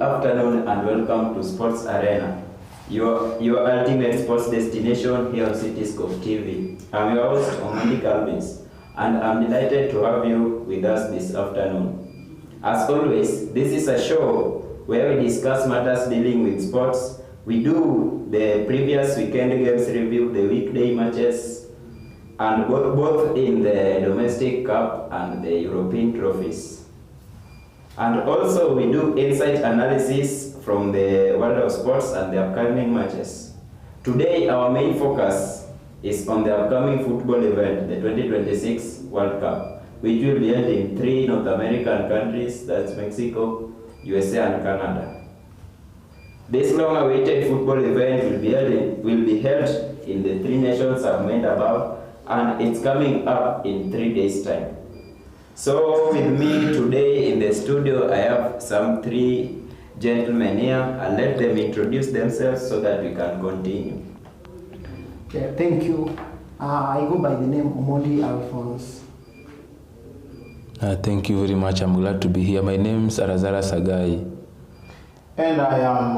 Good afternoon and welcome to Sports Arena, your ultimate sports destination here on Cityscope TV. I'm your host, Calvince, and I'm delighted to have you with us this afternoon. As always, this is a show where we discuss matters dealing with sports. We do the previous weekend games review, the weekday matches, and both in the domestic cup and the European trophies. And also we do insight analysis from the world of sports and the upcoming matches. Today our main focus is on the upcoming football event, the 2026 World Cup, which will be held in 3 North American countries, that's Mexico, USA and Canada. This long-awaited football event will be held in the 3 nations I've made above, and it's coming up in 3 days' time. So with me today in the studio, I have some 3 gentlemen here. I'll let them introduce themselves so that we can continue. Okay, thank you. I go by the name Omodi Alphonse. Thank you very much. I'm glad to be here. My name is Arazara Sagai. And I am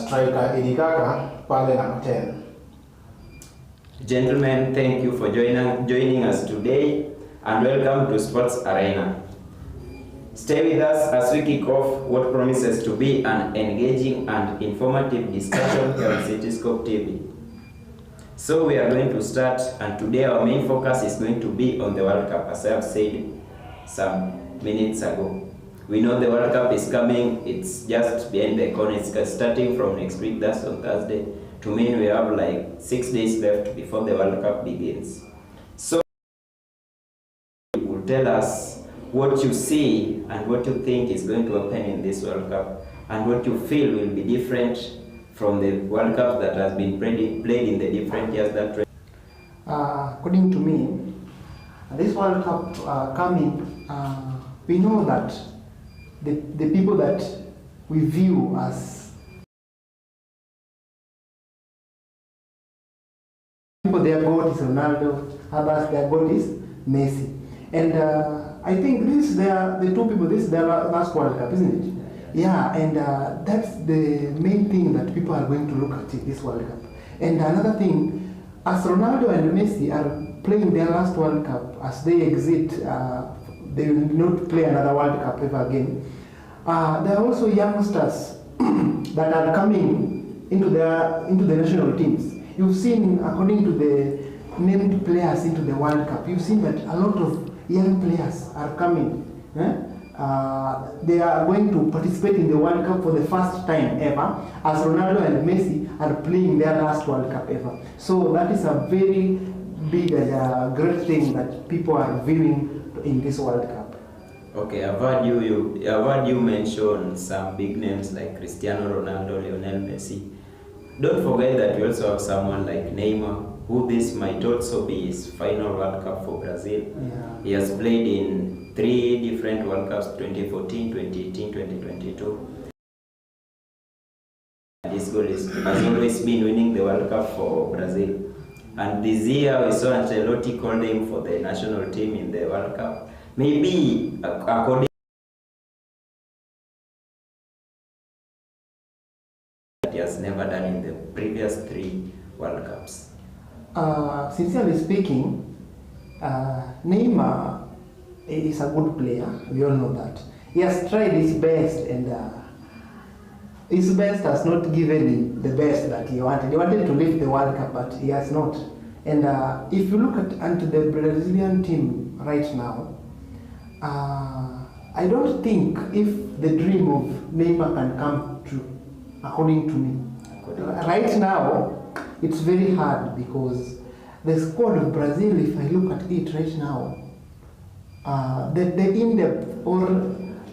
striker Edikaka, pale number 10. Gentlemen, thank you for joining us today. And welcome to Sports Arena. Stay with us as we kick off what promises to be an engaging and informative discussion here on Cityscope TV. So we are going to start, and today our main focus is going to be on the World Cup, as I have said some minutes ago. We know the World Cup is coming, it's just behind the corner, it's starting from next week, that's on Thursday. To mean we have like 6 days left before the World Cup begins. So tell us what you see and what you think is going to happen in this World Cup, and what you feel will be different from the World Cup that has been played in the different years that. According to me, this World Cup coming, we know that the people that we view as people, their God is Ronaldo, others their God is Messi. And I think this is the 2 people, this is their last World Cup, isn't it? Yeah, and that's the main thing that people are going to look at this World Cup. And another thing, as Ronaldo and Messi are playing their last World Cup, as they exit, they will not play another World Cup ever again. There are also youngsters that are coming into the national teams. You've seen, according to the named players into the World Cup, you've seen that a lot of young players are coming. They are going to participate in the World Cup for the first time ever, as Ronaldo and Messi are playing their last World Cup ever. So that is a very big and great thing that people are viewing in this World Cup. Okay, I've heard you mention some big names like Cristiano Ronaldo, Lionel Messi. Don't forget that we also have someone like Neymar, who this might also be his final World Cup for Brazil. Yeah. He has played in 3 different World Cups, 2014, 2018, 2022. This goal has always been winning the World Cup for Brazil. And this year we saw Ancelotti called him for the national team in the World Cup. Maybe according to he has never done in the previous 3 World Cups. Sincerely speaking, Neymar is a good player. We all know that. He has tried his best, and his best has not given him the best that he wanted. He wanted to lift the World Cup, but he has not. And if you look at the Brazilian team right now, I don't think if the dream of Neymar can come true, according to me. Right now, it's very hard, because the squad of Brazil, if I look at it right now, the in-depth or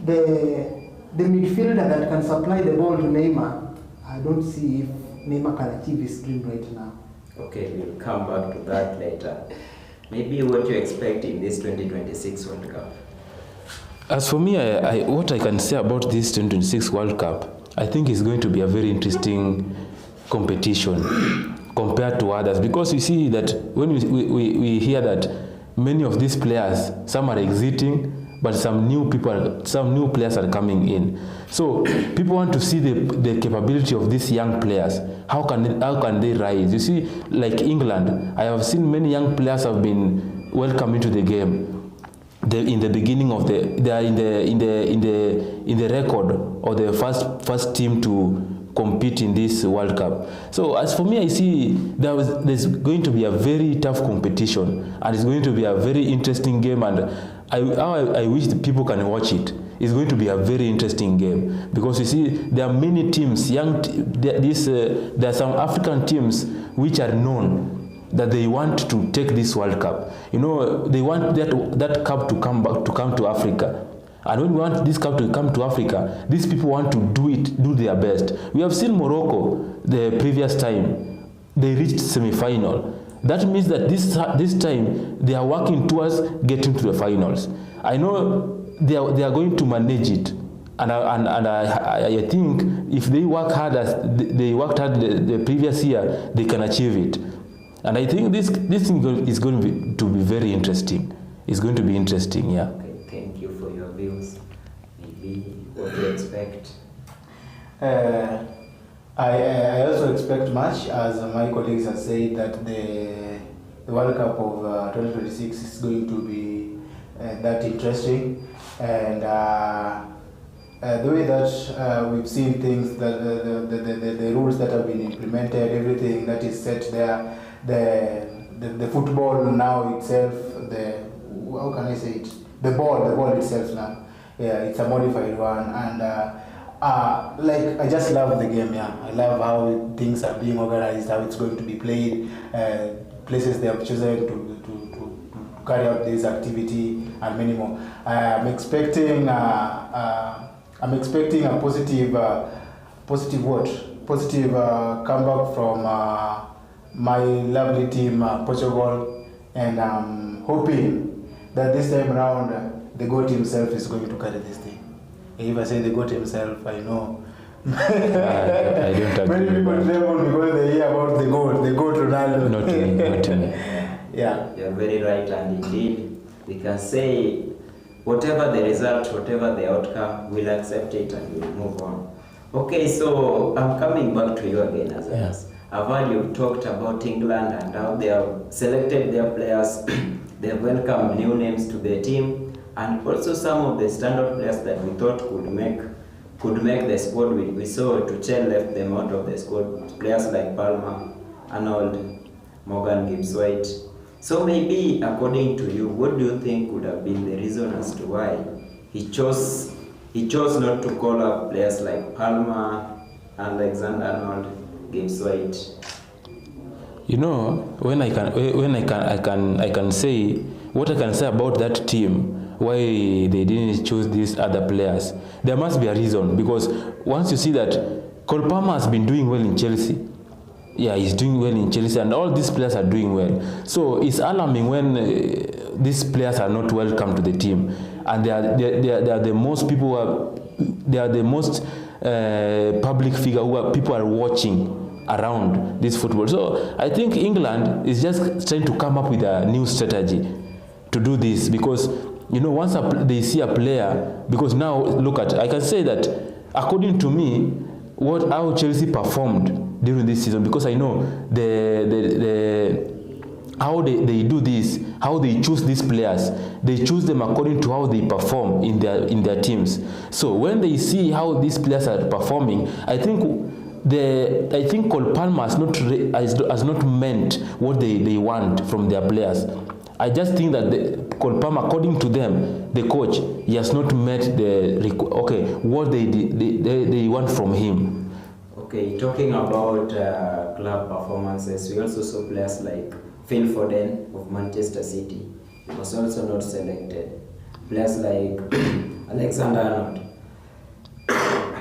the midfielder that can supply the ball to Neymar, I don't see if Neymar can achieve his dream right now. Okay, we'll come back to that later. Maybe what you expect in this 2026 World Cup? As for me, what I can say about this 2026 World Cup, I think it's going to be a very interesting competition compared to others, because you see that when we hear that many of these players, some are exiting, but some new players are coming in. So people want to see the capability of these young players. How can they rise? You see, like England, I have seen many young players have been welcomed into the game. In the beginning of they are in the record of the first team to compete in this World Cup. So as for me, I see there's going to be a very tough competition, and it's going to be a very interesting game, and I wish the people can watch it. It's going to be a very interesting game, because you see there are many teams, there are some African teams which are known that they want to take this World Cup. You know, they want that cup to come to Africa. And when we want this cup to come to Africa, these people want to do their best. We have seen Morocco the previous time, they reached semi-final. That means that this time they are working towards getting to the finals. I know they are going to manage it. And I think if they work hard as they worked hard the previous year, they can achieve it. And I think this thing is going to be very interesting. It's going to be interesting, yeah. Okay, thank you for your views. Maybe what do you expect? I also expect much, as my colleagues have said, that the World Cup of 2026 is going to be that interesting. And the way that we've seen things, the rules that have been implemented, everything that is set there, the football now itself, how can I say it? The ball itself now, yeah, it's a modified one, and like I just love the game. Yeah, I love how things are being organized, how it's going to be played, places they have chosen to carry out this activity, and many more. I'm expecting a positive comeback from my lovely team, Portugal, and I'm hoping that this time around the GOAT himself is going to carry this thing. If I say the GOAT himself, I know I don't agree. many people tremble because they hear about the GOAT Ronaldo. Not to me. Yeah. You're very right, and indeed, we can say whatever the result, whatever the outcome, we'll accept it and we'll move on. Okay, so I'm coming back to you again, as I've heard you've talked about England and how they have selected their players, they have welcomed new names to their team, and also some of the standard players that we thought could make the squad. We saw Tuchel left them out of the squad, players like Palmer, Arnold, Morgan Gibbs-White. So maybe, according to you, what do you think would have been the reason as to why he chose not to call up players like Palmer, Alexander-Arnold, Gibbs-White? You know, when I can say what I can say about that team, why they didn't choose these other players, there must be a reason, because once you see that Cole Palmer has been doing well in Chelsea, yeah, he's doing well in Chelsea, and all these players are doing well. So it's alarming when these players are not welcome to the team, and they are the most people they are the most public figure who people are watching around this football. So I think England is just trying to come up with a new strategy to do this, because you know, once they see a player, because now look at, I can say that according to me, how Chelsea performed during this season, because I know how they do this, how they choose these players. They choose them according to how they perform in their teams. So when they see how these players are performing, I think Cole Palmer has not meant what they want from their players. I just think that Cole Palmer, according to them, the coach, he has not met what they want from him. Okay, talking about club performances, we also saw players like Phil Foden of Manchester City. He was also not selected. Players like Alexander-Arnold.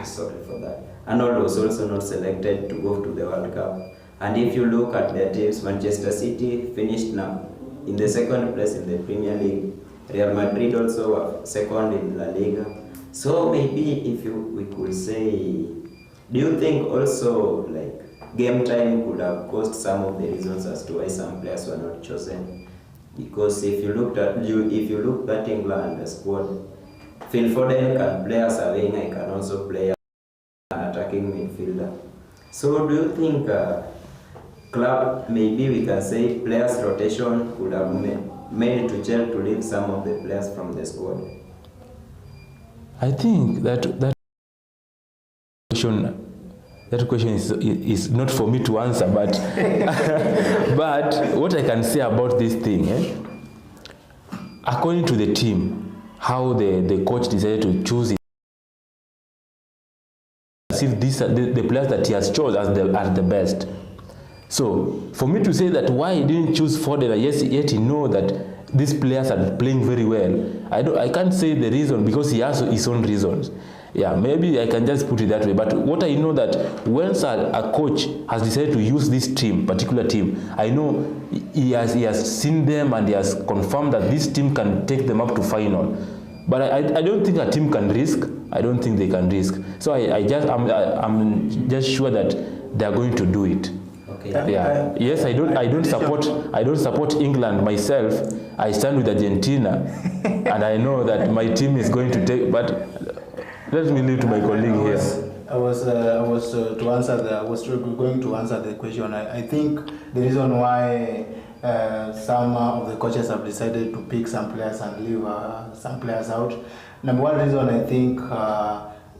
Sorry for that. Arnold was also not selected to go to the World Cup. And if you look at their teams, Manchester City finished now in the second place in the Premier League. Real Madrid also were second in La Liga. So maybe we could say, do you think also like game time could have caused some of the reasons as to why some players were not chosen? Because if you looked at England squad, Phil Foden can play as a winger, he can also play as an attacking midfielder. So do you think club, maybe we can say players rotation would have made Tuchel to leave some of the players from the squad? I think that question is not for me to answer, but but what I can say about this thing, according to the team, how the coach decided to choose it, as if these are the players that he has chosen as the best. So for me to say that why he didn't choose Foden, yet he know that these players are playing very well, I can't say the reason, because he has his own reasons. Yeah, maybe I can just put it that way. But what I know that once a coach has decided to use this particular team, I know he has seen them and he has confirmed that this team can take them up to final. But I don't think a team can risk. I don't think they can risk. So I'm just sure that they are going to do it. Okay. Yeah. Yes, I don't support England myself. I stand with Argentina, and I know that my team is going to take. But let me leave to my colleague here. I was going to answer the question. I think the reason why some of the coaches have decided to pick some players and leave some players out. Number one reason, I think,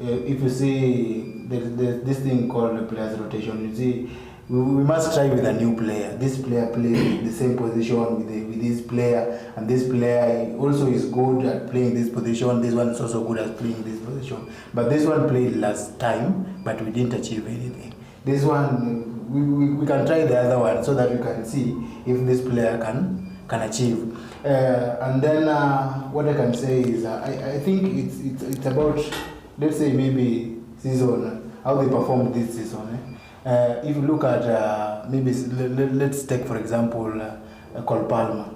if you see this thing called the players rotation, you see, we must try with a new player. This player plays the same position with this player, and this player also is good at playing this position. This one is also good at playing this position. But this one played last time, but we didn't achieve anything. This one, we can try the other one so that we can see if this player can achieve. And then what I can say is I think it's about, let's say, maybe season, how they performed this season. If you look at maybe let's take for example Cole Palmer.